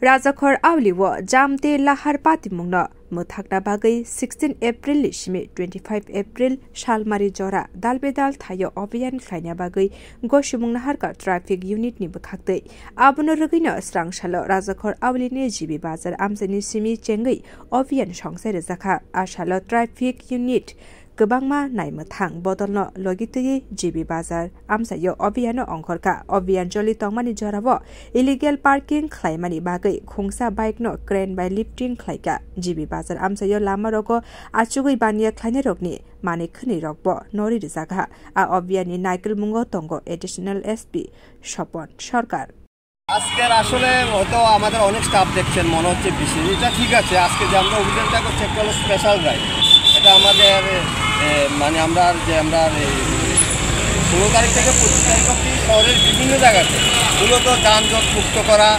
राजाखर आवलिवो जामते लाहार पातिमुंगनो मोथाकना बागै 16 April लिसिमे 25 April Salmari जरा दालबेदाल थायो अभियान खायना बागै गसुमुंगना हारका ट्राफिक यूनिट नि बखाक्दै आबुनो रगैनो स्रांसालो राजाखर आवलिनि जिबि बाजार आमजनि सिमि चेंगै अभियान संसाय रजाखा आशालो ट्राफिक यूनिट गोबांमा नायमथां बदलनो लगितयै जिबि बाजार आमसायो अभियान अंखरका अभियान जलि तंमानि जरावो इलिगेल पार्किंग खायमानि बागै खोंसा बाइकनो क्रेन बाय लिफ्टिंग खायका जिबि बाजार आमसायो लामा रगो आचुगै बानिया खायने रगनि माने खनि रगबो नरि रिजागा आ अभियाननि नाइकेल मुंगो तंगो एडिशनल एसपी স্বপন সরকার আজকের আসলে হয়তো আমাদের অনেক স্টাফ দেখছেন মনে হচ্ছে বেশি এটা ঠিক আছে আজকে যে আমরা অভিযানটা করছি একটা হলো স্পেশাল ড্রাইভ এটা আমাদের মানে আমরা 16 তারিখ থেকে 25 তারিখ অবধি শহরের বিভিন্ন জায়গাতে মূলত যানজট মুক্ত করা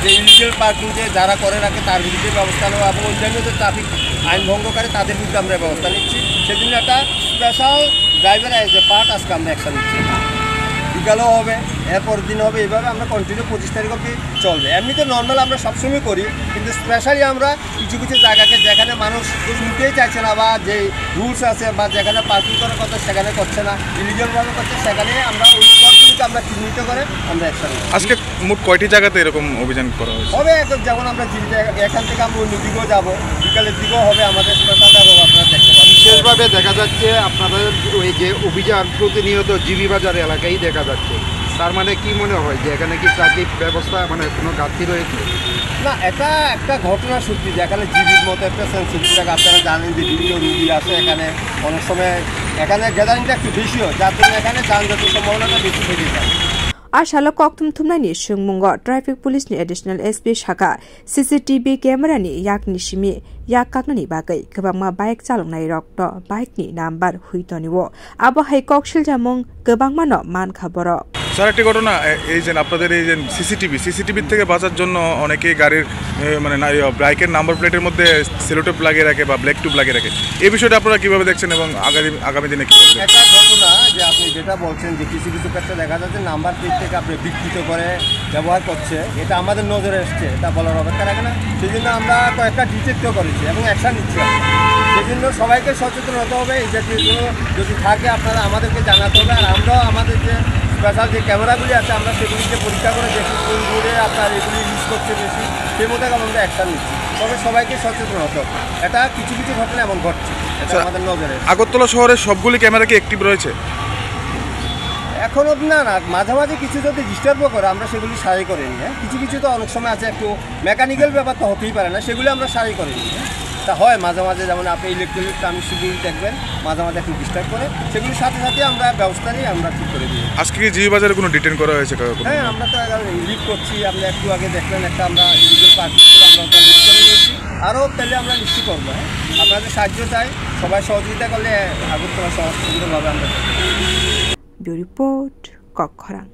যে ইলিগেল পার্কিং যে যারা করে রাখে তার বিরুদ্ধে ব্যবস্থা নেওয়া এবং অন্যান্য যে ট্রাফিক আইন ভঙ্গ করে তাদের বিরুদ্ধে আমরা ব্যবস্থা নিচ্ছি সেজন্য একটা special driver as a part আজকে আমরা অ্যাকশন নিচ্ছি বিকালও হবে এরপর দিন হবে এইভাবে আমরা কন্টিনিউ 25 তারিখ অবধি চলবে এমনিতে নর্মাল আমরা সবসময় করি কিন্তু স্পেশালি আমরা কিছু কিছু জায়গাকে যেখানে মানুষ শুনতেই চাইছে না বা যে রুলস আছে বা যেখানে পার্কিং করার কথা সেখানে করছে না ইলিগালভাবে করছে সেখানে আমরা ওই স্পটগুলিকে আমরা চিহ্নিত করে আমরা অ্যাকশন নিই। আজকে মোট কয়টি জায়গাতে এরকম অভিযান করা হবে যেমন আমরা এখান থেকে আমরা অন্য দিকেও যাবো বিকালের দিকেও হবে আমাদের স্পেশাল ব্যবহার আপনারা দেখতে পাবেন। বিশেষভাবে দেখা যাচ্ছে আপনাদের ওই যে অভিযান প্রতিনিয়ত জিবি বাজার এলাকায় দেখা যাচ্ছে তার মানে কি মনে হয় যে এখানে কি ট্রাফিক ব্যবস্থা মানে কোনো ঘাটতি রয়েছে? না এটা একটা ঘটনা সত্যি যে এখানে জিবির মতো একটা সেন্সিটিভ জায়গা আপনারা জানেন যে বিভিন্ন রুগী আছে এখানে অনেক সময় এখানে গ্যাদারিংটা একটু বেশি হয় যার জন্য এখানে যানজটের সম্ভাবনাটা বেশি থেকে যায়। आशालो कक्तुम थुमनानि सुंगमुंगो ट्राफिक पुलिसनि एडिशनल एसपी शाखा सीसीटीवी कैमरानि याक निसिमि याक काकनानि बागै गोबांमा बाइक चालंनाय रक्तो बाइकनि नाम्बार हुइतनिवो आबो हाय कक्सिल जामुं गोबांमानो मान खबर স্যার একটি ঘটনা এই যে আপনাদের এই যে সিসিটিভি থেকে বাঁচার জন্য অনেকেই গাড়ির মানে বাইকের নাম্বার প্লেটের মধ্যে সেলোটেপ লাগিয়ে রাখে বা ব্ল্যাক টিউব লাগিয়ে রাখে এই বিষয়টা আপনারা কিভাবে দেখছেন এবং আগামী দিনে কিভাবে দেখছেন? একটা ঘটনা যে আপনি যেটা বলছেন যে কিছু কিছু ক্ষেত্রে দেখা যাচ্ছে নাম্বার প্লেট থেকে আপনি বিকৃত করে ব্যবহার করছে এটা আমাদের নজরে এসছে এটা বলার অপেক্ষা রাখে না সেই জন্য আমরা কয়েকটা ডিটেক্টও করেছি এবং অ্যাকশন নিচ্ছি সেই জন্য সবাইকে সচেতন হতে হবে এই জাতীয় যদি থাকে আপনারা আমাদেরকে জানাতে হবে আর আমরাও আমাদের যে স্পেশাল যে ক্যামেরাগুলি আছে আমরা সেগুলিকে পরীক্ষা করে দেখি কোন রোডে আপনার এগুলি ইউজ করছে বেশি সেই মতো আমরা অ্যাকশন নিচ্ছি তবে সবাইকে সচেতন হতে হবে এটা কিছু কিছু ঘটনা এমন ঘটছে এটা আমাদের নজরে। আগরতলা শহরের সবগুলি ক্যামেরা কি অ্যাক্টিভ রয়েছে এখন অবধি না মাঝে মাঝে কিছু যদি ডিস্টার্বও করে আমরা সেগুলি সারাই করে নিই কিছু কিছু তো অনেক সময় আছে একটু মেকানিক্যাল ব্যাপার তো হতেই পারে না সেগুলি আমরা সারাই করে নিই তা হয় মাঝে মাঝে যেমন আপনি ইলেকট্রনিক ট্রান্সমিশন দেখবেন মাঝে মাঝে একটু ডিস্টার্ব করে সেগুলির সাথে সাথে আমরা ব্যবস্থা নিয়ে আমরা ঠিক করে দিই। আজকে কি জিবি বাজারে কোনো ডিটেন করা হয়েছে? হ্যাঁ আমরা তো লিভ করছি আপনি একটু আগে দেখলেন একটা আমরা ইলিগাল পার্কিং আমরা ওটা লিভ করে নিয়েছি আরও পেলে আমরা নিশ্চিত করবো আপনাদের সাহায্য চাই সবাই সহযোগিতা করলে আগরতলা শহর সুন্দরভাবে আমরা রিপোর্ট কক্ষরাং।